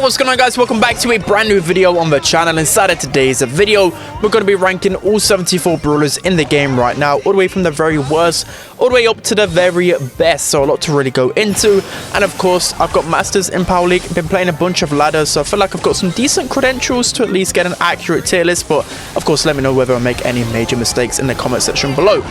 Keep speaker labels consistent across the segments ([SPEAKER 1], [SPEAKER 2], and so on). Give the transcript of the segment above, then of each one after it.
[SPEAKER 1] What's going on, guys? Welcome back to a brand new video on the channel. Inside of today's video, we're going to be ranking all 74 brawlers in the game right now, all the way from the very worst all the way up to the very best. So a lot to really go into. And of course, I've got masters in Power League, been playing a bunch of ladders, so I feel like I've got some decent credentials to at least get an accurate tier list. But of course, let me know whether I make any major mistakes in the comment section below.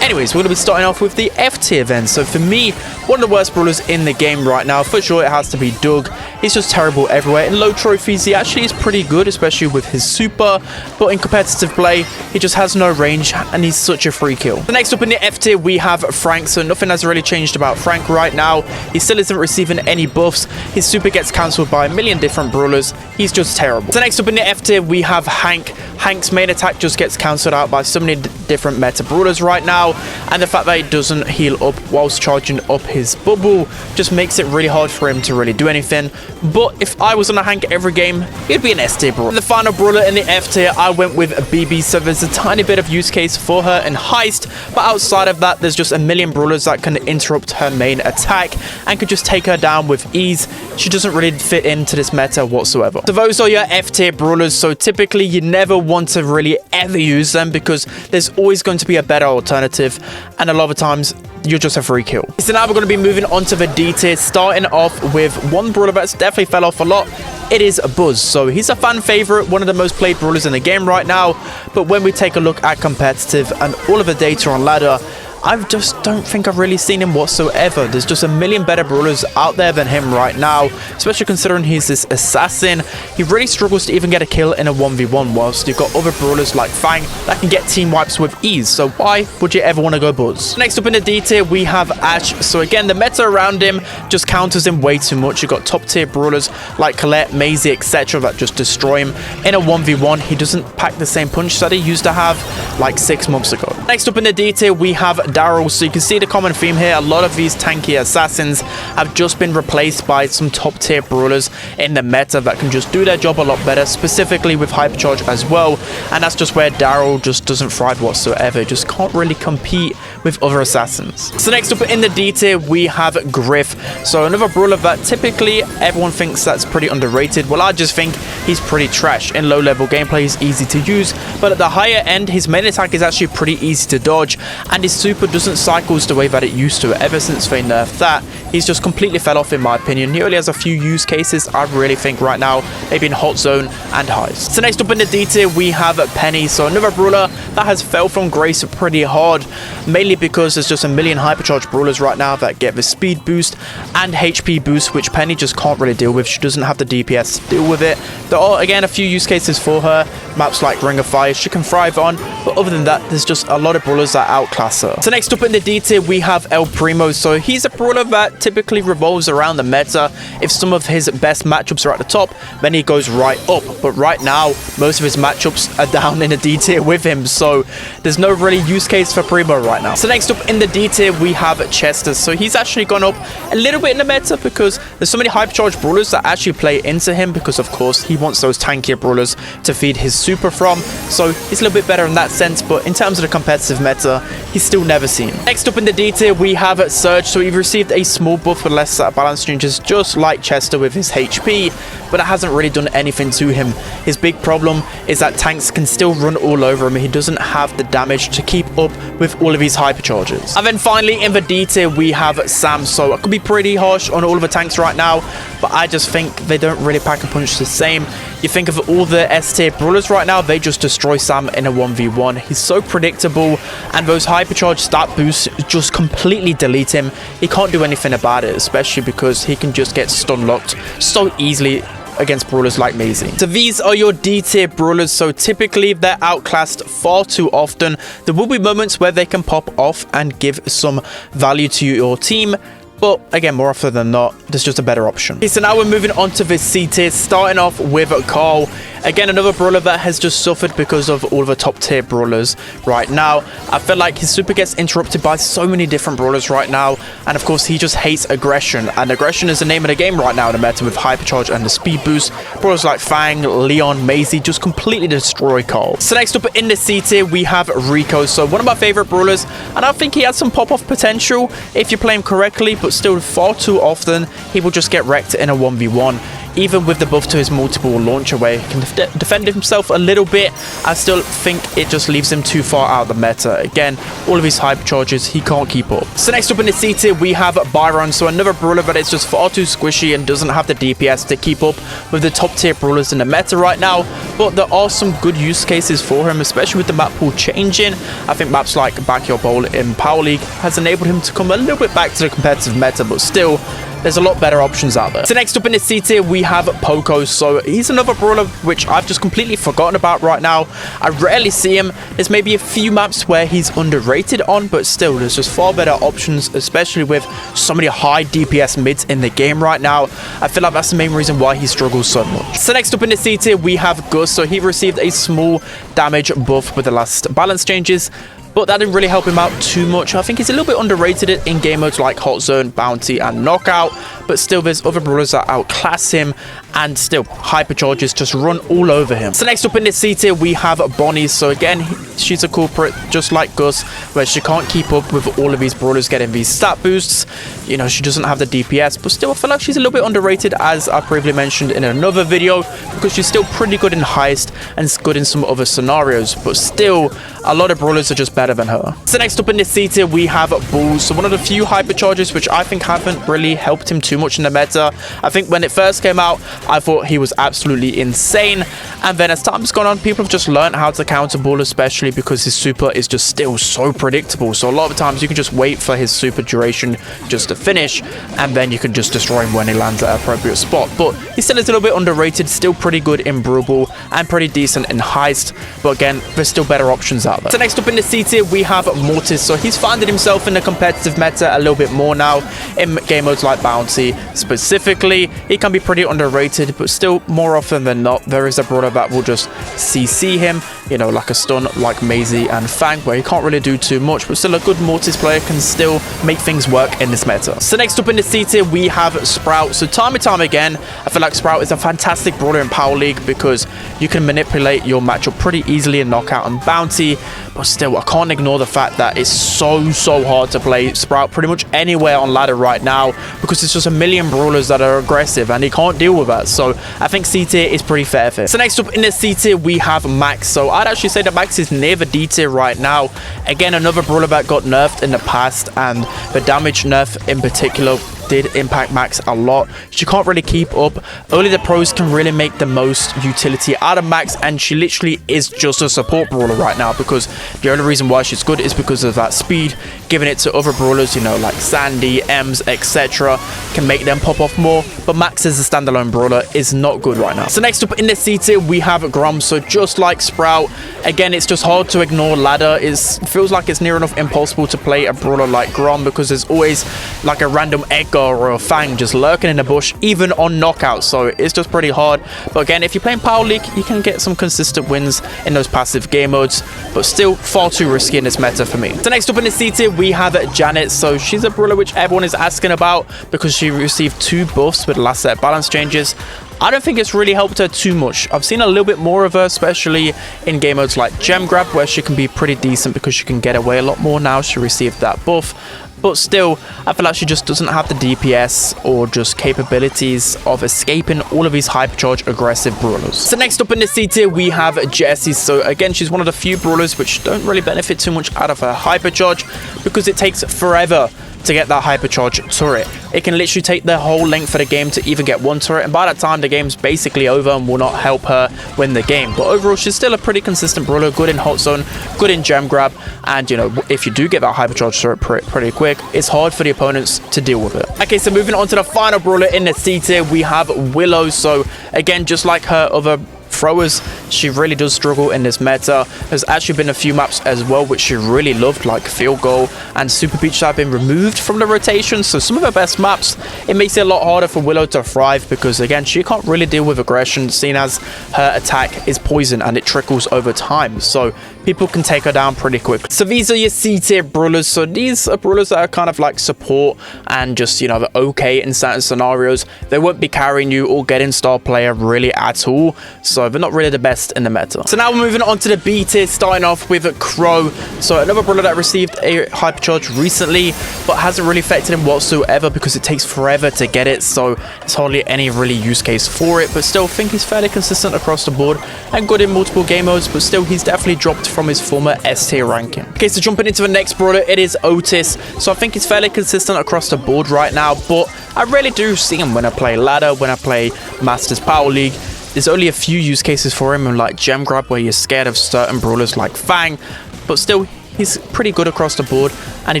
[SPEAKER 1] Anyways, we're going to be starting off with the F tier then. So for me, one of the worst brawlers in the game right now, for sure it has to be Doug. He's just terrible everywhere. In low trophies, he actually is pretty good, especially with his super, but in competitive play, he just has no range and he's such a free kill. The next up in the F tier, we have Frank. So nothing has really changed about Frank right now. He still isn't receiving any buffs. His super gets cancelled by a million different brawlers. He's just terrible. So next up in the F tier, we have Hank. Hank's main attack just gets cancelled out by so many different meta brawlers right now, and the fact that he doesn't heal up whilst charging up his bubble just makes it really hard for him to really do anything. But if I was on a Hank every game, he'd be an S tier brawler. The final brawler in the F tier, I went with a BB, so there's a tiny bit of use case for her in Heist, but outside of that, there's just a million brawlers that can interrupt her main attack and could just take her down with ease. She doesn't really fit into this meta whatsoever. So those are your F tier brawlers. So typically you never want to really ever use them because there's always going to be a better alternative, and a lot of times you're just a free kill. So now we're going to be moving on to the D tier, starting off with one brawler that's definitely fell off a lot. It is Buzz. So he's a fan favorite, one of the most played brawlers in the game right now, but when we take a look at competitive and all of the data on ladder, I just don't think I've really seen him whatsoever. There's just a million better brawlers out there than him right now, especially considering he's this assassin. He really struggles to even get a kill in a 1v1, whilst you've got other brawlers like Fang that can get team wipes with ease. So why would you ever want to go Buzz? Next up in the D tier, we have Ash. So again, the meta around him just counters him way too much. You've got top tier brawlers like Colette, Maisie, etc. that just destroy him in a 1v1. He doesn't pack the same punch that he used to have like 6 months ago. Next up in the D tier, we have Daryl. So you can see the common theme here. A lot of these tanky assassins have just been replaced by some top tier brawlers in the meta that can just do their job a lot better, specifically with hypercharge as well. And that's just where Daryl just doesn't thrive whatsoever. Just can't really compete with other assassins. So next up in the D tier, we have Griff. So another brawler that typically everyone thinks that's pretty underrated. Well, I just think he's pretty trash. In low level gameplay, he's easy to use, but at the higher end, his main attack is actually pretty easy to dodge, and his super doesn't cycles the way that it used to. Ever since they nerfed that, he's just completely fell off in my opinion. He only has a few use cases, I really think right now, maybe in Hot Zone and Heist. So next up in the D tier, we have Penny. So another brawler that has fell from grace pretty hard, mainly because there's just a million hypercharged brawlers right now that get the speed boost and HP boost, which Penny just can't really deal with. She doesn't have the DPS to deal with it. There are again a few use cases for her, maps like Ring of Fire she can thrive on, but other than that, there's just a lot of brawlers that outclass her. So next up in the D tier, we have El Primo. So he's a brawler that typically revolves around the meta. If some of his best matchups are at the top, then he goes right up, but right now most of his matchups are down in the D tier with him, so there's no really use case for Primo right now. So next up in the D tier, we have Chester. So he's actually gone up a little bit in the meta because there's so many hypercharged brawlers that actually play into him, because of course he wants those tankier brawlers to feed his super from, so he's a little bit better in that sense, but in terms of the competitive meta, he's still never seen. Next up in the D tier, we have Surge. So he received a small buff for less balance changes, just like Chester with his HP, but it hasn't really done anything to him. His big problem is that tanks can still run all over him. He doesn't have the damage to keep up with all of his hypercharges. And then finally in the D tier, we have Sam. So I could be pretty harsh on all of the tanks right now, but I just think they don't really pack a punch the same. You think of all the S tier brawlers right now, they just destroy Sam in a 1v1. He's so predictable, and those hypercharge stat boosts just completely delete him. He can't do anything about it, especially because he can just get stun locked so easily against brawlers like Maisie. So these are your D tier brawlers. So typically they're outclassed far too often. There will be moments where they can pop off and give some value to your team, but again, more often than not, there's just a better option. Okay, so now we're moving on to the C tier, starting off with Carl. Again, another brawler that has just suffered because of all of the top tier brawlers right now. I feel like his super gets interrupted by so many different brawlers right now, and of course he just hates aggression, and aggression is the name of the game right now in the meta with hypercharge and the speed boost. Brawlers like Fang, Leon, Maisie just completely destroy Carl. So next up in the C tier, we have Rico. So one of my favorite brawlers, and I think he has some pop-off potential if you play him correctly, but still far too often he will just get wrecked in a 1v1. even with the buff to his multiple launcher where he can defend himself a little bit, I still think it just leaves him too far out of the meta. Again, all of his hypercharges, he can't keep up. So next up in the C tier, we have Byron. So another brawler that is just far too squishy and doesn't have the DPS to keep up with the top tier brawlers in the meta right now. But there are some good use cases for him, especially with the map pool changing. I think maps like Backyard Bowl in Power League has enabled him to come a little bit back to the competitive meta, but still, there's a lot better options out there. So next up in the C tier, we have Poco. So he's another brawler which I've just completely forgotten about right now. I rarely see him. There's maybe a few maps where he's underrated on, but still, there's just far better options, especially with so many high DPS mids in the game right now. I feel like that's the main reason why he struggles so much. So next up in the C tier, we have Gus. So he received a small damage buff with the last balance changes, but that didn't really help him out too much. I think he's a little bit underrated in game modes like Hot Zone, Bounty, and Knockout, but still there's other brawlers that outclass him, and still hypercharges just run all over him. So next up in this C tier, we have Bonnie. So again, she's a culprit just like Gus, where she can't keep up with all of these brawlers getting these stat boosts. You know, she doesn't have the DPS, but still I feel like she's a little bit underrated, as I previously mentioned in another video, because she's still pretty good in Heist and good in some other scenarios, but still a lot of brawlers are just better than her. So next up in this C tier, we have Bull. So one of the few hypercharges which I think haven't really helped him too much in the meta. I think when it first came out, I thought he was absolutely insane, and then as time's gone on, people have just learned how to counter Bull, especially because his super is just still so predictable. So a lot of times you can just wait for his super duration just to finish, and then you can just destroy him when he lands at an appropriate spot. But he still is a little bit underrated, still pretty good in Brawl and pretty decent in Heist, but again, there's still better options out there. So next up in the C tier, we have Mortis. So he's finding himself in the competitive meta a little bit more now in game modes like Bounty. Specifically, he can be pretty underrated, but still more often than not, there is a brawler that will just CC him, you know, like a stun like Maisie and Fang, where he can't really do too much, but still a good Mortis player can still make things work in this meta. So next up in the C tier, we have Sprout. So time and time again, I feel like Sprout is a fantastic brawler in Power League because you can manipulate your matchup pretty easily in Knockout and Bounty, but still I can't ignore the fact that it's so hard to play Sprout pretty much anywhere on ladder right now, because it's just a million brawlers that are aggressive and he can't deal with that. So I think C tier is pretty fair fit. So next up in the C tier, we have Max. So I'd actually say that Max is near the D tier right now. Again, another brawler that got nerfed in the past, and the damage nerf in particular did impact Max a lot. She can't really keep up. Only the pros can really make the most utility out of Max, and she literally is just a support brawler right now, because the only reason why she's good is because of that speed. Giving it to other brawlers, you know, like Sandy, Ems, etc., can make them pop off more, but Max as a standalone brawler is not good right now. So next up in the C tier, we have Grom. So just like Sprout, again, it's just hard to ignore ladder. It feels like it's near enough impossible to play a brawler like Grom, because there's always like a random Edgar or a Fang just lurking in the bush, even on Knockout. So it's just pretty hard. But again, if you're playing Power League, you can get some consistent wins in those passive game modes, but still far too risky in this meta for me. So next up in the C tier, we have Janet. So she's a brawler which everyone is asking about because she received 2 buffs with the last set balance changes. I don't think it's really helped her too much. I've seen a little bit more of her, especially in game modes like Gem Grab, where she can be pretty decent because she can get away a lot more now she received that buff. But still, I feel like she just doesn't have the DPS or just capabilities of escaping all of these hypercharge aggressive brawlers. So next up in the C tier, we have Jessie. So again, she's one of the few brawlers which don't really benefit too much out of her hypercharge, because it takes forever to get that hypercharge turret. It can literally take the whole length of the game to even get one turret, and by that time the game's basically over and will not help her win the game. But overall, she's still a pretty consistent brawler, good in Hot Zone, good in Gem Grab, and you know, if you do get that hypercharge turret pretty quick, it's hard for the opponents to deal with it. Okay, so moving on to the final brawler in the C tier, we have Willow. So again, just like her other throwers, she really does struggle in this meta. There's actually been a few maps as well which she really loved, like Field Goal and Super Beach, that have been removed from the rotation. So some of her best maps, it makes it a lot harder for Willow to thrive, because again, she can't really deal with aggression, seeing as her attack is poison and it trickles over time. So people can take her down pretty quick. So these are your C tier brawlers. So these are brawlers that are kind of like support and just, you know, they're okay in certain scenarios. They won't be carrying you or getting star player really at all. So so they're not really the best in the meta. So now we're moving on to the B tier, starting off with Crow. So another brawler that received a hypercharge recently, but hasn't really affected him whatsoever because it takes forever to get it, so there's hardly any really use case for it, but still think he's fairly consistent across the board and good in multiple game modes, but still he's definitely dropped from his former S tier ranking. Okay, so jumping into the next brawler, it is Otis. So I think he's fairly consistent across the board right now, but I really do see him when I play ladder, when I play Masters Power League. There's only a few use cases for him, like gem grab, where you're scared of certain brawlers like Fang, but still he's pretty good across the board, and he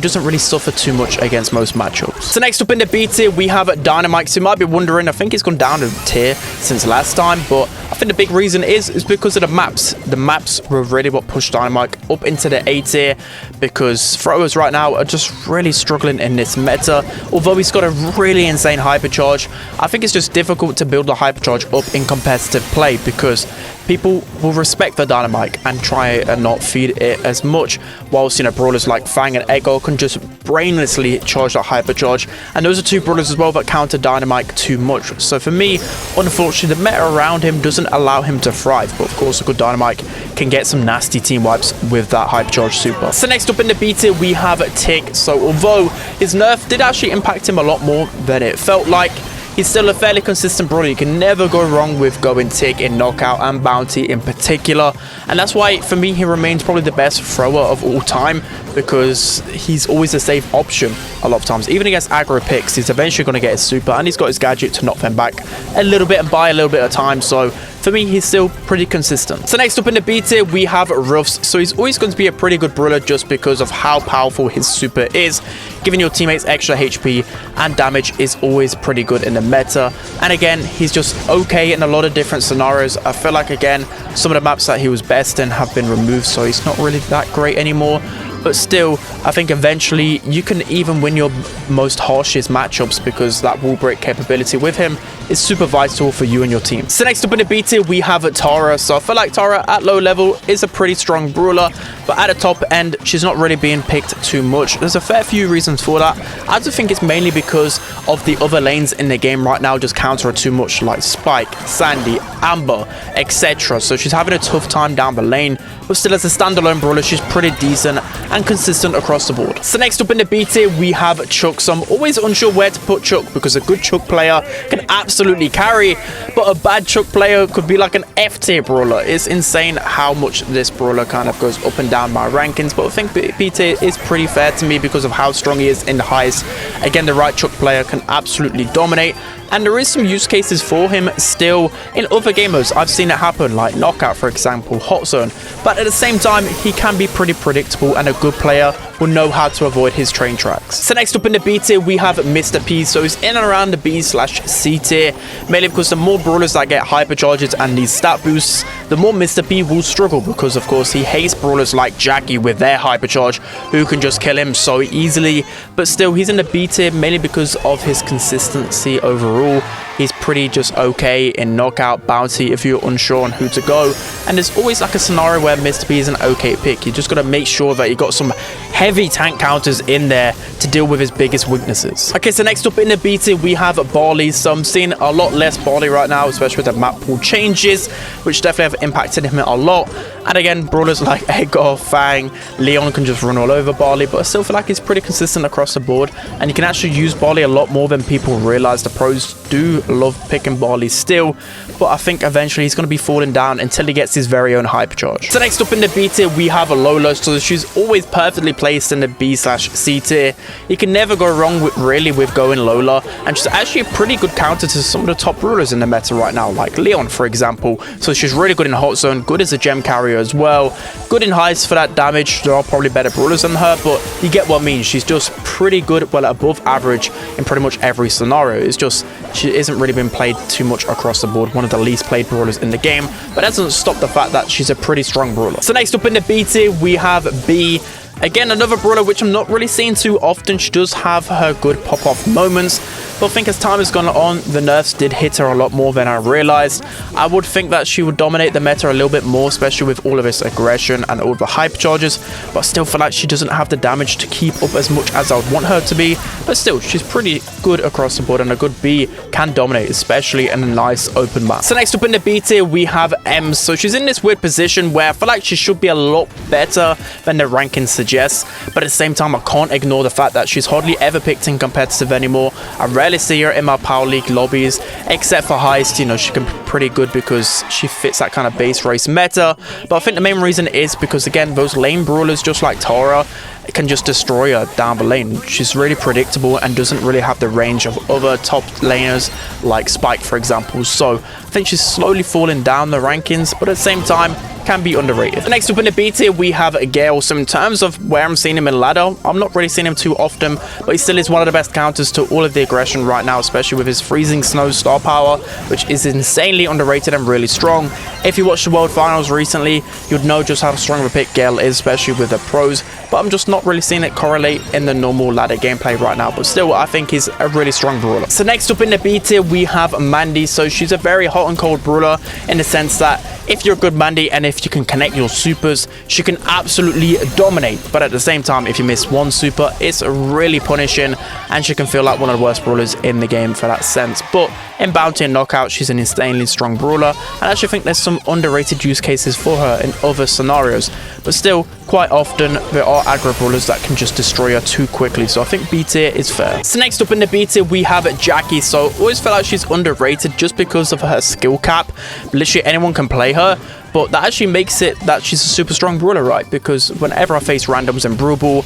[SPEAKER 1] doesn't really suffer too much against most matchups. So next up in the B tier, we have Dynamite. So you might be wondering, I think he's gone down a tier since last time, but I think the big reason is because of the maps. The maps were really what pushed Dynamite up into the A tier, because throwers right now are just really struggling in this meta. Although he's got a really insane hypercharge, I think it's just difficult to build the hypercharge up in competitive play, because people will respect the Dynamite and try and not feed it as much, whilst, you know, brawlers like Fang and Echo can just brainlessly charge that hypercharge, and those are two brawlers as well that counter Dynamite too much. So for me, unfortunately, the meta around him doesn't allow him to thrive, but of course a good Dynamite can get some nasty team wipes with that hypercharge super. So next up in the B tier, we have Tick. So although his nerf did actually impact him a lot more than it felt like, he's still a fairly consistent brawler. You can never go wrong with going Tick in Knockout and Bounty in particular. And that's why, for me, he remains probably the best thrower of all time, because he's always a safe option a lot of times. Even against aggro picks, he's eventually going to get his super, and he's got his gadget to knock them back a little bit and buy a little bit of time. So for me, he's still pretty consistent. So next up in the B tier, we have Ruffs. So he's always going to be a pretty good brawler just because of how powerful his super is. Giving your teammates extra HP and damage is always pretty good in the meta. And again, he's just okay in a lot of different scenarios. I feel like, again, some of the maps that he was best in have been removed, so he's not really that great anymore. But still, I think eventually you can even win your most harshest matchups, because that wall break capability with him is super vital for you and your team. So next up in the B tier, we have Tara. So I feel like Tara at low level is a pretty strong brawler, but at the top end, she's not really being picked too much. There's a fair few reasons for that. I just think it's mainly because of the other lanes in the game right now just counter her too much, like Spike, Sandy, Amber, etc. So she's having a tough time down the lane, but still as a standalone brawler, she's pretty decent and consistent across the board. So next up in the B tier, we have Chuck. So I'm always unsure where to put Chuck, because a good Chuck player can absolutely carry, but a bad Chuck player could be like an F tier brawler. It's insane how much this brawler kind of goes up and down my rankings, but I think B tier is pretty fair to me because of how strong he is in the highest. Again, the right Chuck player can absolutely dominate, and there is some use cases for him still in other game modes. I've seen it happen, like Knockout, for example, Hot Zone, but at the same time, he can be pretty predictable, and a good player will know how to avoid his train tracks. So next up in the B tier, we have Mr. P. So he's in and around the B/C tier, mainly because the more brawlers that get hypercharges and these stat boosts, the more Mr. P will struggle, because of course he hates brawlers like Jackie with their hypercharge, who can just kill him so easily. But still, he's in the B tier mainly because of his consistency overall. He's pretty just okay in Knockout, Bounty if you're unsure on who to go, and there's always like a scenario where Mr. P is an okay pick. You just got to make sure that you got some heavy tank counters in there to deal with his biggest weaknesses. Okay, so next up in the B tier, we have Barley. So I'm seeing a lot less Barley right now, especially with the map pool changes, which definitely have impacted him a lot. And again, brawlers like Edgar, Fang, Leon can just run all over Barley, but I still feel like he's pretty consistent across the board, and you can actually use Barley a lot more than people realize. The pros do love picking Barley still, but I think eventually he's going to be falling down until he gets his very own hypercharge. So next up in the B tier, we have Lola. So she's always perfectly placed in the B/C tier. You can never go wrong with going Lola, and she's actually a pretty good counter to some of the top brawlers in the meta right now, like Leon, for example. So she's really good in Hot Zone, good as a gem carrier as well, good in heists for that damage. There are probably better brawlers than her, but you get what I mean. She's just pretty good, well above average in pretty much every scenario. It's just she isn't really been played too much across the board, one of the least played brawlers in the game, but that doesn't stop the fact that she's a pretty strong brawler. So next up in the B tier, we have B. Again, another brawler which I'm not really seeing too often. She does have her good pop-off moments, But I think as time has gone on, the nerfs did hit her a lot more than I realized. I would think that she would dominate the meta a little bit more, especially with all of this aggression and all the hyper charges, but I still feel like she doesn't have the damage to keep up as much as I would want her to be. But still, she's pretty good across the board, and a good B can dominate, especially in a nice open map. So next up in the B tier, we have M. So she's in this weird position where I feel like she should be a lot better than the ranking suggests, but at the same time, I can't ignore the fact that she's hardly ever picked in competitive anymore. I rarely see her in my Power League lobbies, except for Heist. You know, she can be pretty good because she fits that kind of base race meta. But I think the main reason is because, again, those lane brawlers, just like Tara, can just destroy her down the lane. She's really predictable and doesn't really have the range of other top laners like Spike, for example. So I think she's slowly falling down the rankings, but at the same time, can be underrated. Next up in the B tier, we have Gale. So in terms of where I'm seeing him in ladder, I'm not really seeing him too often, but he still is one of the best counters to all of the aggression right now, especially with his freezing snow star power, which is insanely underrated and really strong. If you watched the World Finals recently, you'd know just how strong of a pick Gale is, especially with the pros, but I'm just not really seeing it correlate in the normal ladder gameplay right now. But still, I think he's a really strong brawler. So next up in the B tier, we have Mandy. So she's a very hot and cold brawler in the sense that if you're a good Mandy and if you can connect your supers, she can absolutely dominate. But at the same time, if you miss one super, it's really punishing, and she can feel like one of the worst brawlers in the game for that sense. But in Bounty and Knockout, she's an insanely strong brawler, and I actually think there's some underrated use cases for her in other scenarios. But still, quite often, there are aggro brawlers that can just destroy her too quickly, so I think B tier is fair. So next up in the B tier, we have Jackie. So always felt like she's underrated just because of her skill cap. Literally anyone can play her, but that actually makes it that she's a super strong brawler, right? Because whenever I face randoms in Brawl Ball,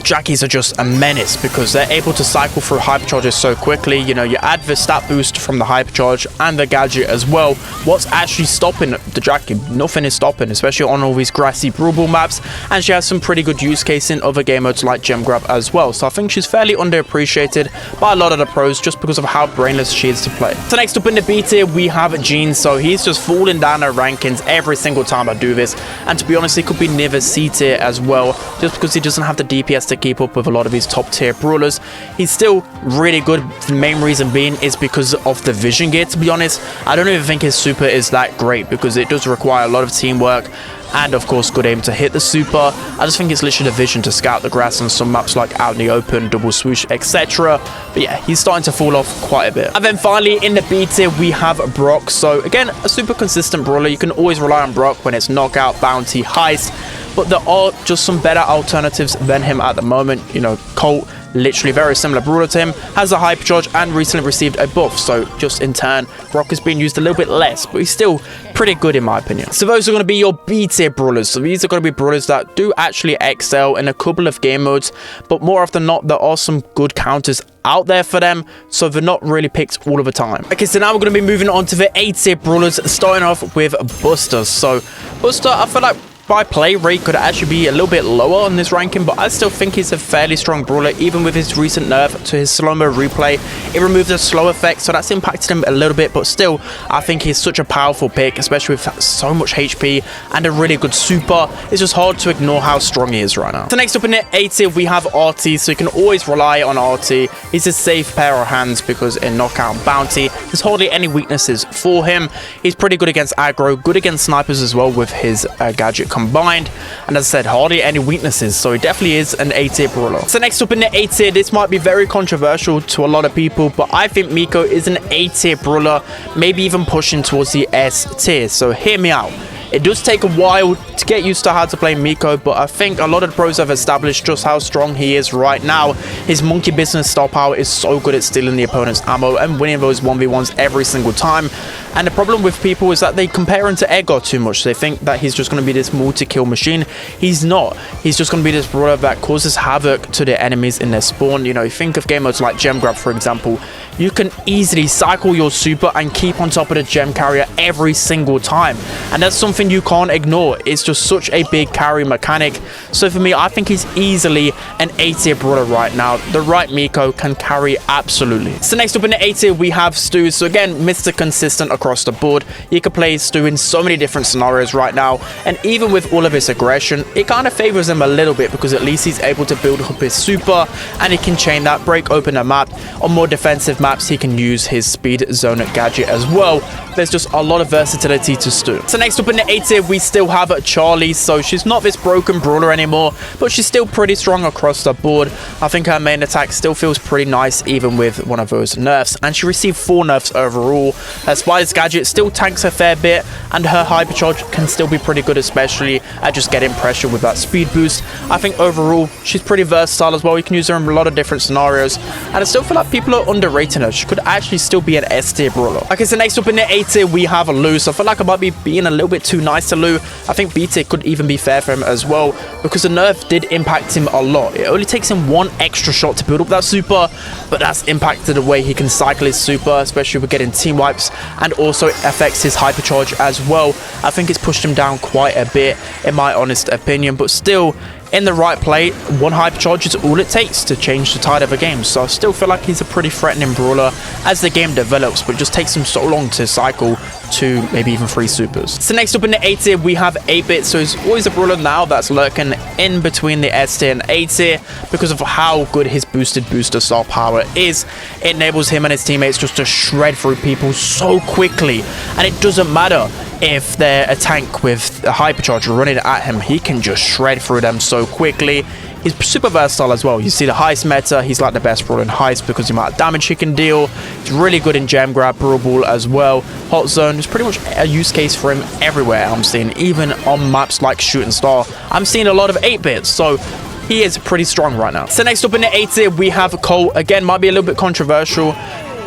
[SPEAKER 1] Jackies are just a menace because they're able to cycle through hypercharges so quickly. You know, you add the stat boost from the hypercharge and the gadget as well. What's actually stopping the Jackie? Nothing is stopping, especially on all these grassy Brawl Ball maps. And she has some pretty good use case in other game modes like Gem Grab as well. So I think she's fairly underappreciated by a lot of the pros just because of how brainless she is to play. So next up in the B tier, we have Gene. So he's just falling down her rankings every single time I do this. And to be honest, he could be near the C tier as well, just because he doesn't have the DPS to keep up with a lot of these top tier brawlers. He's still really good. The main reason being is because of the vision gear, to be honest. I don't even think his super is that great because it does require a lot of teamwork and of course good aim to hit the super. I just think it's literally the vision to scout the grass on some maps like out in the open, double swoosh, etc. But yeah, he's starting to fall off quite a bit. And then finally in the B tier, we have Brock. So again, a super consistent brawler. You can always rely on Brock when it's knockout, bounty, heist, but there are just some better alternatives than him at the moment. You know, Colt, literally very similar brawler to him, has a hypercharge and recently received a buff, so just in turn Brock is being used a little bit less, but he's still pretty good in my opinion. So those are going to be your B tier brawlers. So these are going to be brawlers that do actually excel in a couple of game modes, but more often than not there are some good counters out there for them, so they're not really picked all of the time. Okay, so now we're going to be moving on to the A tier brawlers, starting off with Buster. So Buster, I feel like by play rate could actually be a little bit lower on this ranking, but I still think he's a fairly strong brawler. Even with his recent nerf to his slow-mo replay, it removed the slow effect, so that's impacted him a little bit, but still I think he's such a powerful pick, especially with so much HP and a really good super. It's just hard to ignore how strong he is right now. So next up in the A tier, we have RT. So you can always rely on RT. He's a safe pair of hands because in knockout and bounty there's hardly any weaknesses for him. He's pretty good against aggro, good against snipers as well with his gadget combined, and as I said, hardly any weaknesses, so he definitely is an A tier brawler. So next up in the A tier, this might be very controversial to a lot of people, but I think Miko is an A tier brawler, maybe even pushing towards the S tier, so hear me out. It does take a while to get used to how to play Miko, but I think a lot of the pros have established just how strong he is right now. His monkey business star power is so good at stealing the opponent's ammo and winning those 1v1s every single time. And the problem with people is that they compare him to Edgar too much. They think that he's just going to be this multi-kill machine. He's not. He's just going to be this brawler that causes havoc to their enemies in their spawn. You know, you think of game modes like Gem Grab, for example. You can easily cycle your super and keep on top of the gem carrier every single time. And that's something something you can't ignore. It's just such a big carry mechanic. So for me, I think he's easily an A tier brawler right now. The right Miko can carry absolutely. So next up in the A tier, we have Stu. So again, Mr. Consistent across the board. You can play Stu in so many different scenarios right now. And even with all of his aggression, it kind of favors him a little bit because at least he's able to build up his super and he can chain that, break open a map. On more defensive maps, he can use his speed zone gadget as well. There's just a lot of versatility to Stu. So next up in the A tier, we still have Charlie. So she's not this broken brawler anymore, but she's still pretty strong across the board. I think her main attack still feels pretty nice even with one of those nerfs, and she received 4 nerfs overall. Her Spider's gadget still tanks a fair bit, and her hypercharge can still be pretty good, especially at just getting pressure with that speed boost. I think overall she's pretty versatile as well. You can use her in a lot of different scenarios, and I still feel like people are underrating her. She could actually still be an S tier brawler. Okay, so next up in the A tier, we have Lou. So I feel like I might be being a little bit too nice to Lou. I think B tier could even be fair for him as well, because the nerf did impact him a lot. It only takes him 1 extra shot to build up that super, but that's impacted the way he can cycle his super, especially with getting team wipes, and also it affects his hypercharge as well. I think it's pushed him down quite a bit in my honest opinion, but still, in the right play, 1 hypercharge is all it takes to change the tide of a game. So I still feel like he's a pretty threatening brawler as the game develops, but it just takes him so long to cycle 2, maybe even 3 supers. So next up in the A tier, we have 8-Bit. So he's always a brawler now that's lurking in between the S tier and A tier because of how good his boosted booster star power is. It enables him and his teammates just to shred through people so quickly, and it doesn't matter if they're a tank with a hypercharger running at him, he can just shred through them so quickly. He's super versatile as well. You see the heist meta, he's like the best brawler in heist because the amount of damage he can deal. He's really good in gem grab, Brawl as well. Hot zone is pretty much a use case for him everywhere I'm seeing, even on maps like Shooting Star. I'm seeing a lot of 8-Bits, so he is pretty strong right now. So next up in the A tier, we have Cole. Again, might be a little bit controversial,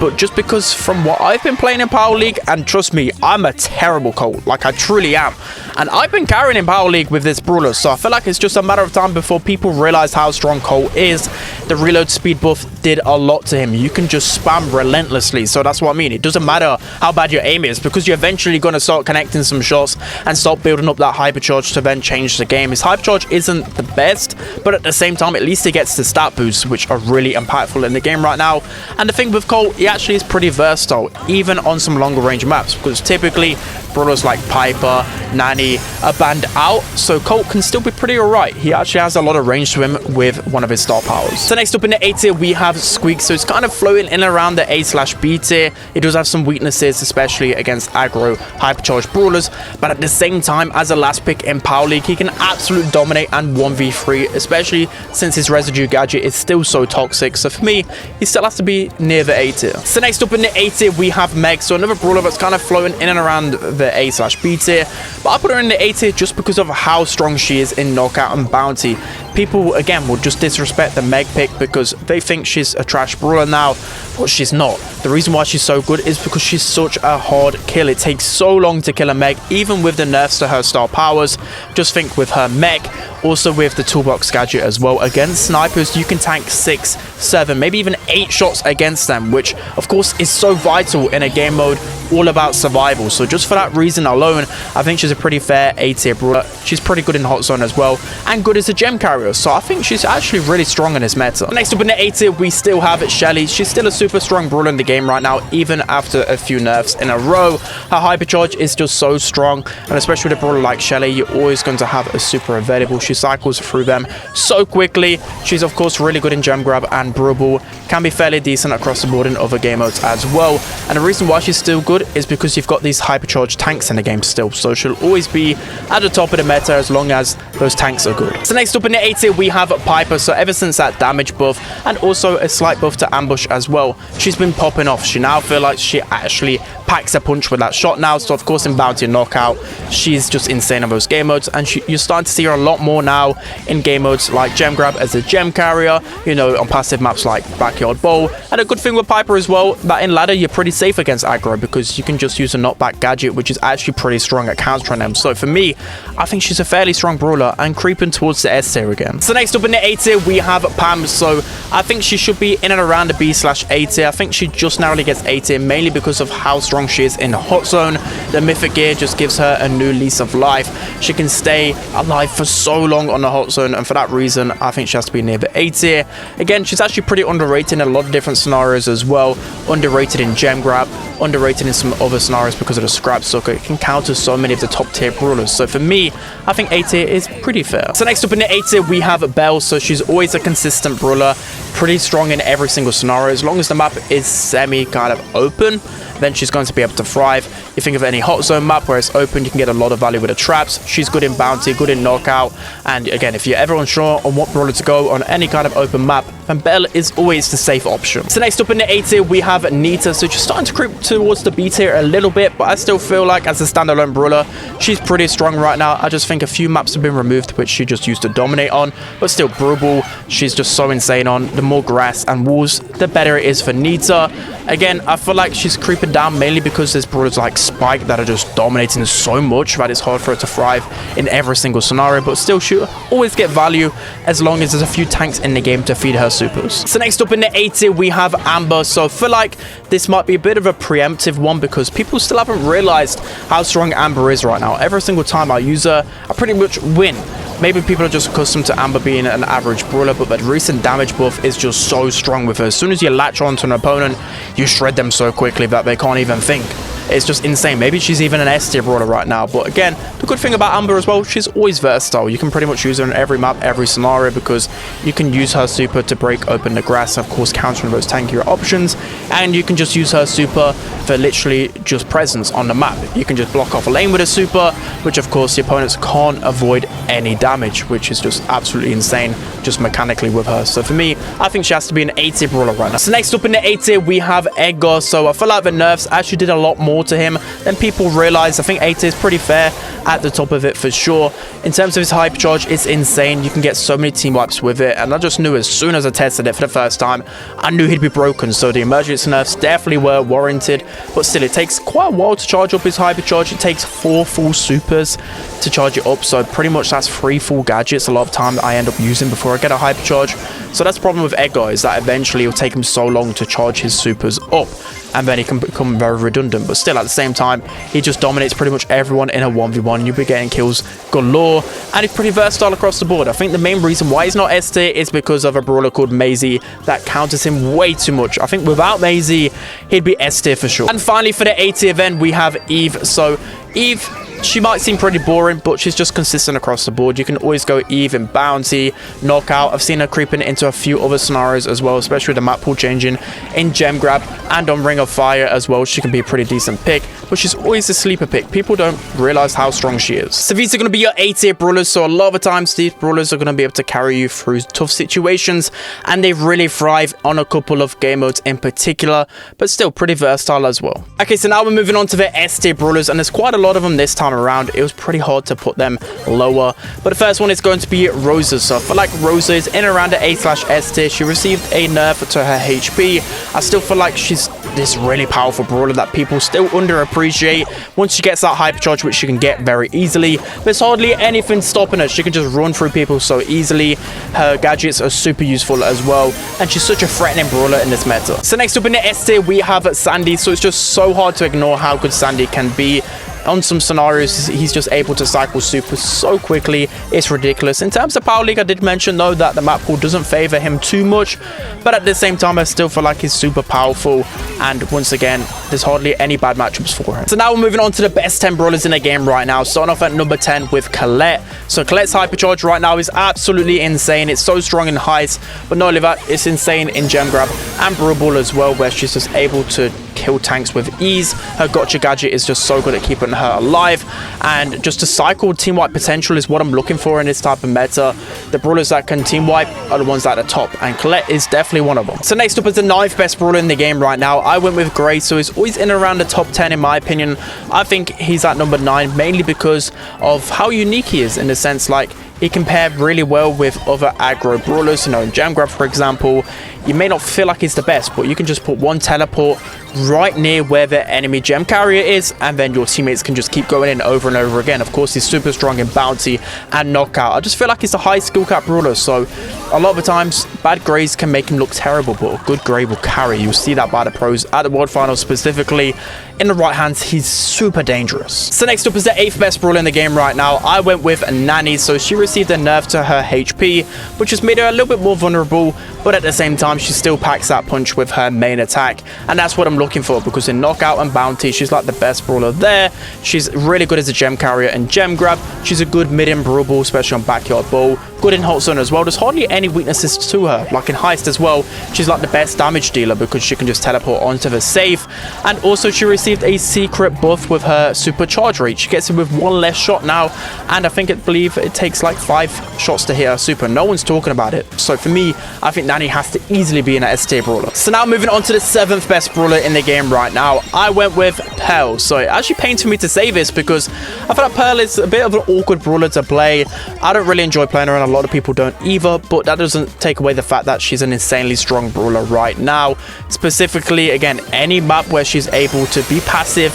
[SPEAKER 1] but just because from what I've been playing in Power League, and trust me, I'm a terrible Colt, like I truly am, and I've been carrying in Power League with this brawler, so I feel like it's just a matter of time before people realize how strong Colt is. The reload speed buff did a lot to him. You can just spam relentlessly, so that's what I mean. It doesn't matter how bad your aim is, because you're eventually going to start connecting some shots and start building up that hypercharge to then change the game. His hypercharge isn't the best, but at the same time, at least he gets the stat boosts, which are really impactful in the game right now. And the thing with Colt, he actually is pretty versatile, even on some longer range maps, because typically brawlers like Piper, Nanny are banned out, so Colt can still be pretty alright. He actually has a lot of range to him with one of his star powers. So next up in the A tier, we have Squeak. So it's kind of floating in and around the A/B tier. It does have some weaknesses, especially against aggro hypercharged brawlers, but at the same time, as a last pick in Power League, he can absolutely dominate and 1v3, especially since his residue gadget is still so toxic. So for me, he still has to be near the A tier. So next up in the A tier, we have Meg. So another brawler that's kind of floating in and around the A/B tier, but I put her in the A tier just because of how strong she is in knockout and bounty. People again will just disrespect the Meg pick because they think she's a trash brawler now, but she's not. The reason why she's so good is because she's such a hard kill. It takes so long to kill a Meg, even with the nerfs to her star powers. Just think with her Meg, also with the toolbox gadget as well. Against snipers, you can tank 6, 7, maybe even 8 shots against them, which of course is so vital in a game mode all about survival. So just for that reason alone, I think she's a pretty fair A tier brawler. She's pretty good in hot zone as well, and good as a gem carrier, so I think she's actually really strong in this meta. Next up in the A tier, we still have Shelly. She's still a super strong brawler in the game right now, even after a few nerfs in a row. Her hypercharge is just so strong, and especially with a brawler like Shelly, you're always going to have a super available. She cycles through them so quickly. She's of course really good in gem grab and Brawl, can be fairly decent across the board in other game modes as well, and the reason why she's still good is because you've got these hypercharged tanks in the game still, so she'll always be at the top of the meta as long as those tanks are good. So next up in the A tier, we have Piper. So ever since that damage buff and also a slight buff to ambush as well, she's been popping off. She now feel like she actually packs a punch with that shot now. So of course in bounty and knockout, she's just insane on those game modes, and you're starting to see her a lot more now in game modes like gem grab as a gem carrier, you know, on passive maps like Backyard Bowl. And a good thing with Piper as well, that in ladder you're pretty safe against aggro because you can just use a knockback gadget, which is actually pretty strong at countering them. So for me, I think she's a fairly strong brawler and creeping towards the S tier again. So next up in the A tier, we have Pam. So I think she should be in and around the B/A tier. I think she just narrowly gets A tier, mainly because of how strong strong she is in Hot Zone. The Mythic Gear just gives her a new lease of life. She can stay alive for so long on the Hot Zone, and for that reason, I think she has to be near the A tier. Again, she's actually pretty underrated in a lot of different scenarios as well. Underrated in Gem Grab, underrated in some other scenarios because of the Scrap Sucker. It can counter so many of the top tier brawlers. So for me, I think A tier is pretty fair. So next up in the A tier, we have Belle. So she's always a consistent brawler, pretty strong in every single scenario. As long as the map is semi kind of open, then she's going to be able to thrive. You think of any Hot Zone map where it's open, you can get a lot of value with the traps. She's good in bounty, good in knockout. And again, if you're ever unsure on what brawler to go on any kind of open map, then Belle is always the safe option. So next up in the A tier, we have Nita. So she's starting to creep towards the B tier a little bit, but I still feel like as a standalone brawler, she's pretty strong right now. I just think a few maps have been removed, which she just used to dominate on, but still Brawl, she's just so insane on. The more grass and walls, the better it is for Nita. Again, I feel like she's creeping down mainly because there's brawlers like Spike that are just dominating so much that it's hard for her to thrive in every single scenario, but still she'll always get value as long as there's a few tanks in the game to feed her supers. So next up in the A tier, we have Amber. So I feel like this might be a bit of a preemptive one because people still haven't realized how strong Amber is right now. Every single time I use her, I pretty much win. Maybe people are just accustomed to Amber being an average brawler, but that recent damage buff is just so strong with her. As soon as you latch onto an opponent, you shred them so quickly that they can't even think. It's just insane. Maybe she's even an S tier brawler right now. But again, the good thing about Amber as well, she's always versatile. You can pretty much use her in every map, every scenario, because you can use her super to break open the grass, of course, countering those tankier options. And you can just use her super for literally just presence on the map. You can just block off a lane with a super, which of course the opponents can't avoid any damage, which is just absolutely insane, just mechanically with her. So for me, I think she has to be an A tier brawler right now. So next up in the A tier, we have Edgar. So I feel like the nerfs actually did a lot more to him than people realize. I think A tier is pretty fair at the top of it for sure. In terms of his hyper charge, it's insane. You can get so many team wipes with it, and I just knew as soon as I tested it for the first time, I knew he'd be broken. So the emergency nerfs definitely were warranted, but still it takes quite a while to charge up his hyper charge. It takes 4 full supers to charge it up, so pretty much that's 3 full gadgets a lot of time that I end up using before I get a hyper charge. So that's the problem with Edgar, is that eventually it'll take him so long to charge his supers up, and then he can become very redundant. But still, at the same time, he just dominates pretty much everyone in a 1v1. You'll be getting kills galore, and he's pretty versatile across the board. I think the main reason why he's not S tier is because of a brawler called Maisie that counters him way too much. I think without Maisie, he'd be S tier for sure. And finally, for the A tier, then we have Eve. So Eve, she might seem pretty boring, but she's just consistent across the board. You can always go Eve in bounty, knockout. I've seen her creeping into a few other scenarios as well, especially with the map pool changing in Gem Grab and on Ring of Fire as well. She can be a pretty decent pick, but she's always a sleeper pick. People don't realize how strong she is. So these are going to be your A tier brawlers. So a lot of the times these brawlers are going to be able to carry you through tough situations, and they really thrive on a couple of game modes in particular, but still pretty versatile as well. Okay, so now we're moving on to the S tier brawlers, and there's quite a lot of them this time around. It was pretty hard to put them lower, but the first one is going to be Rosa. So I feel like Rosa is in around the A/S tier. She received a nerf to her HP. I still feel like she's this really powerful brawler that people still underappreciate. Once she gets that hypercharge, which she can get very easily, there's hardly anything stopping her. She can just run through people so easily. Her gadgets are super useful as well, and she's such a threatening brawler in this meta. So next up in the S tier, we have Sandy. So it's just so hard to ignore how good Sandy can be. On some scenarios, he's just able to cycle super so quickly. It's ridiculous. In terms of Power League, I did mention though that the map pool doesn't favor him too much, but at the same time, I still feel like he's super powerful, and once again, there's hardly any bad matchups for him. So now we're moving on to the best 10 brawlers in the game right now, starting off at number 10 with Colette. So Colette's hypercharge right now is absolutely insane. It's so strong in heights, but not only that, it's insane in Gem Grab and Brawl as well, where she's just able to kill tanks with ease. Her gotcha gadget is just so good at keeping her alive, and just a cycle team wipe potential is what I'm looking for in this type of meta. The brawlers that can team wipe are the ones that are top, and Colette is definitely one of them. So next up is the 9th best brawler in the game right now. I went with Gray, so he's always in around the top 10 in my opinion. I think he's at number 9 mainly because of how unique he is, in the sense like he can pair really well with other aggro brawlers. You know, in Gem Grab, for example, you may not feel like he's the best, but you can just put one teleport, right near where the enemy gem carrier is, and then your teammates can just keep going in over and over again. Of course, he's super strong in bounty and knockout. I just feel like he's a high skill cap brawler, so a lot of the times bad grades can make him look terrible, but a good grade will carry. You'll see that by the pros at the world finals specifically. In the right hands, he's super dangerous. So next up is the 8th best brawler in the game right now. I went with Nani. So she received a nerf to her HP, which has made her a little bit more vulnerable, but at the same time she still packs that punch with her main attack, and that's what I'm looking for, because in knockout and bounty she's like the best brawler there. She's really good as a gem carrier and gem grab. She's a good mid and brawler, especially on backyard ball. Good in hot zone as well. There's hardly any weaknesses to her. Like in heist as well, she's like the best damage dealer because she can just teleport onto the safe. And also she received a secret buff with her supercharge rate. She gets it with 1 less shot now, and I believe it takes like 5 shots to hit her super. No one's talking about it. So for me, I think Nani has to easily be in an STA brawler. So now moving on to the 7th best brawler in the game right now, I went with Pearl. So it actually pains for me to say this because I feel like Pearl is a bit of an awkward brawler to play. I don't really enjoy playing her, and a lot of people don't either, but that doesn't take away the fact that she's an insanely strong brawler right now. Specifically, again, any map where she's able to be passive,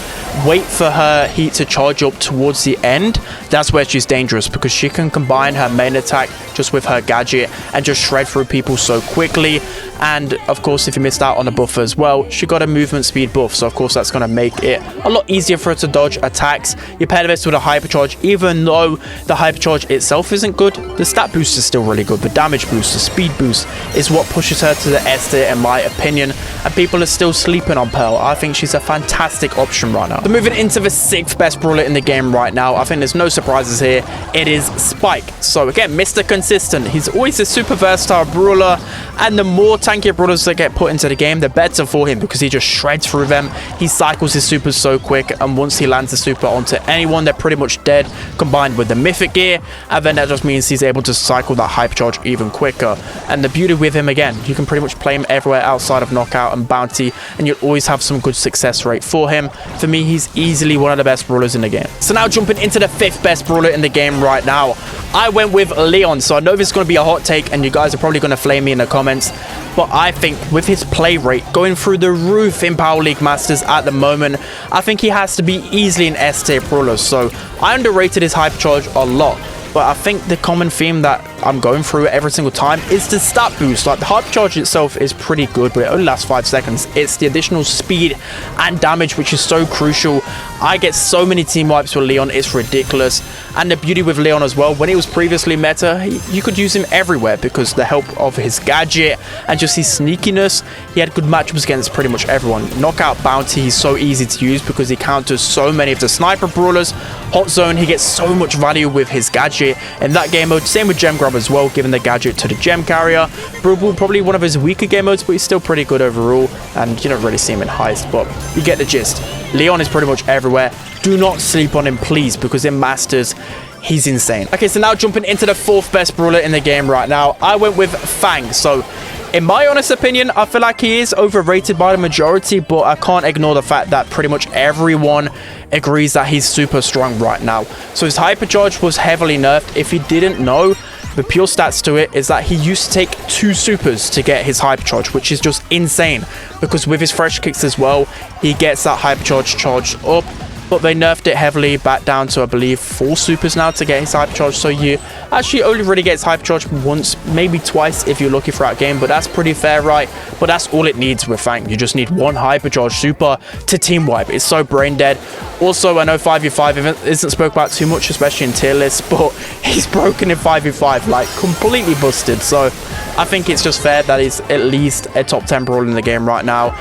[SPEAKER 1] wait for her heat to charge up towards the end, that's where she's dangerous, because she can combine her main attack just with her gadget and just shred through people so quickly. And of course, if you missed out on the buff as well, she got a movement speed buff, so of course that's going to make it a lot easier for her to dodge attacks. You pair this with a hypercharge. Even though the hypercharge itself isn't good, the stat boost is still really good. The damage boost, the speed boost is what pushes her to the S tier in my opinion, and people are still sleeping on Pearl. I think she's a fantastic option right now. So moving into the 6th best brawler in the game right now, I think there's no surprises here. It is Spike. So again, Mr. Consistent. He's always a super versatile brawler, and the more tankier brawlers that get put into the game, the better for him, because he just shreds through them. He cycles his supers so quick, and once he lands a super onto anyone, they're pretty much dead, combined with the mythic gear, and then that just means he's able to cycle that hypercharge even quicker. And the beauty with him, again, you can pretty much play him everywhere outside of knockout and bounty, and you'll always have some good success rate for him. For me, he's easily one of the best brawlers in the game. So now jumping into the 5th best brawler in the game right now, I went with Leon. So I know this is going to be a hot take, and you guys are probably going to flame me in the comments, but I think with his play rate going through the roof in Power League Masters at the moment, I think he has to be easily an S tier brawler. So I underrated his hypercharge a lot, but I think the common theme that I'm going through every single time is the stat boost. Like, the hypercharge itself is pretty good, but it only lasts 5 seconds. It's the additional speed and damage which is so crucial. I get so many team wipes with Leon, it's ridiculous. And the beauty with Leon as well, when he was previously meta, you could use him everywhere because the help of his gadget and just his sneakiness, he had good matchups against pretty much everyone. Knockout bounty, he's so easy to use because he counters so many of the sniper brawlers. Hot zone, he gets so much value with his gadget in that game mode. Same with gem grab as well, giving the gadget to the gem carrier. Brawl, probably one of his weaker game modes, but he's still pretty good overall, and you don't really see him in heist, but you get the gist. Leon is pretty much everywhere. Do not sleep on him, please, because in Masters, he's insane. Okay, so now jumping into the 4th best brawler in the game right now, I went with Fang. So in my honest opinion, I feel like he is overrated by the majority, but I can't ignore the fact that pretty much everyone agrees that he's super strong right now. So his hypercharge was heavily nerfed. If you didn't know, the pure stats to it is that he used to take 2 supers to get his hypercharge, which is just insane, because with his fresh kicks as well, he gets that hypercharge charged up. But they nerfed it heavily back down to, I believe, 4 supers now to get his hypercharge. So you actually only really get his hypercharge once, maybe twice if you're lucky throughout game. But that's pretty fair, right? But that's all it needs with Fang. You just need 1 hypercharge super to team wipe. It's so brain dead. Also, I know 5v5 isn't spoke about too much, especially in tier lists, but he's broken in 5v5, like completely busted. So I think it's just fair that he's at least a top 10 brawler in the game right now.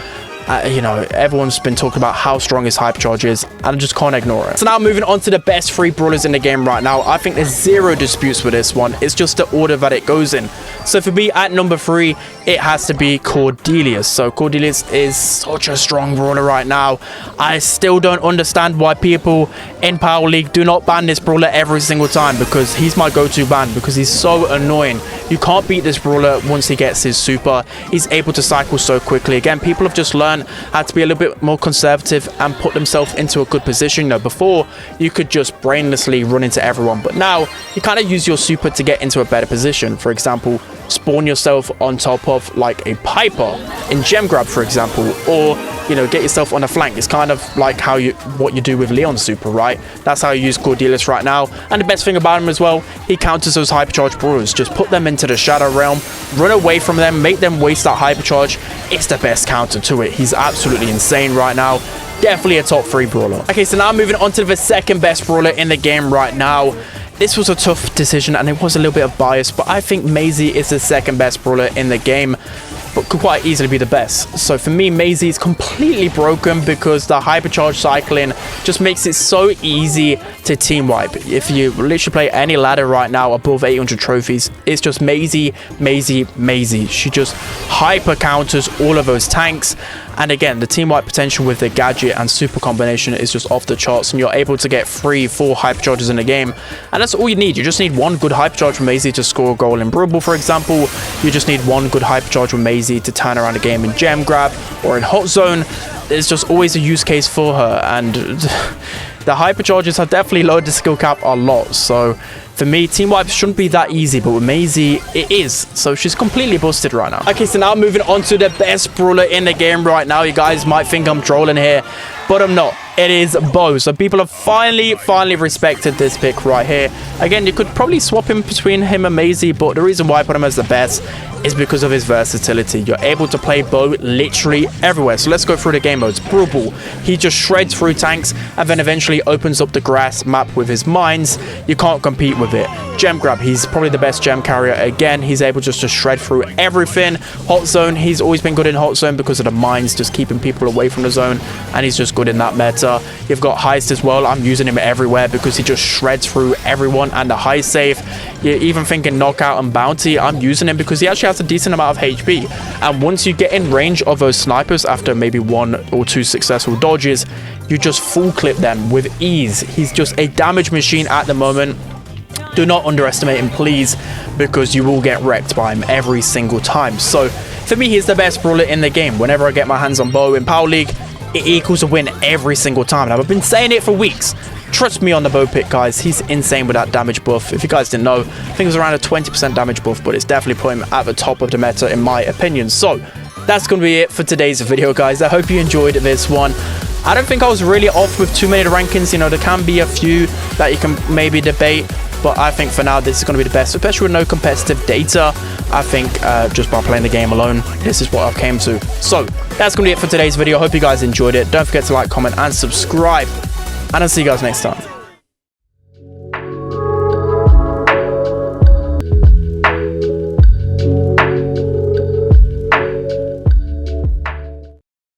[SPEAKER 1] You know, everyone's been talking about how strong his hypercharge is, and I just can't ignore it. So now moving on to the best 3 brawlers in the game right now, I think there's 0 disputes with this one. It's just the order that it goes in. So for me, at number 3, it has to be Cordelius. So Cordelius is such a strong brawler right now. I still don't understand why people in Power League do not ban this brawler every single time, because he's my go-to ban, because he's so annoying. You can't beat this brawler once he gets his super. He's able to cycle so quickly. Again, people have just learned how to be a little bit more conservative and put themselves into a good position. You know, before you could just brainlessly run into everyone, but now you kind of use your super to get into a better position. For example, spawn yourself on top of like a Piper in gem grab, for example, or get yourself on a flank. It's kind of like what you do with Leon's super, right? That's how you use Cordelius right now. And the best thing about him as well, he counters those hypercharge brawlers. Just put them into the shadow realm, run away from them, make them waste that hypercharge. It's the best counter to it. He's absolutely insane right now. Definitely a top 3 brawler. Okay, so now moving on to the second best brawler in the game right now. This was a tough decision and it was a little bit of bias, but I think Maisie is the second best brawler in the game, but could quite easily be the best. So for me, Maisie is completely broken because the hypercharge cycling just makes it so easy to team wipe. If you literally play any ladder right now above 800 trophies, it's just Maisie, Maisie, Maisie. She just hyper counters all of those tanks. And again, the team wipe potential with the gadget and super combination is just off the charts, and you're able to get 3-4 hypercharges in a game, and that's all you need. You just need one good hypercharge from Maisie to score a goal in Brawl, for example. You just need one good hypercharge from Maisie to turn around a game in gem grab or in hot zone. There's just always a use case for her, and the hypercharges have definitely lowered the skill cap a lot. So for me, team wipes shouldn't be that easy, but with Maisie, it is. So she's completely busted right now. Okay, so now moving on to the best brawler in the game right now. You guys might think I'm trolling here, but I'm not. It is Bo. So people have finally respected this pick right here. Again, you could probably swap him between him and Maisie, but the reason why I put him as the best is because of his versatility. You're able to play Bo literally everywhere. So let's go through the game modes. Brawl. He just shreds through tanks and then eventually opens up the grass map with his mines. You can't compete with it. Gem grab. He's probably the best gem carrier. Again, he's able just to shred through everything. Hot zone. He's always been good in hot zone because of the mines just keeping people away from the zone, and he's just good in that meta. You've got heist as well. I'm using him everywhere because he just shreds through everyone, and the heist safe. You're even thinking knockout and bounty. I'm using him because he actually has a decent amount of HP, and once you get in range of those snipers after maybe 1 or 2 successful dodges, you just full clip them with ease. He's just a damage machine at the moment. Do not underestimate him, please, because you will get wrecked by him every single time. So for me, he's the best brawler in the game. Whenever I get my hands on Bo in Power League, it equals a win every single time. And I've been saying it for weeks. Trust me on the Bo pick, guys. He's insane with that damage buff. If you guys didn't know, I think it was around a 20% damage buff, but it's definitely put him at the top of the meta in my opinion. So that's going to be it for today's video, guys. I hope you enjoyed this one. I don't think I was really off with too many of the rankings. There can be a few that you can maybe debate, but I think for now this is going to be the best, especially with no competitive data. I think just by playing the game alone, this is what I've came to. So that's going to be it for today's video. Hope you guys enjoyed it. Don't forget to like, comment, and subscribe, and I'll see you guys next time.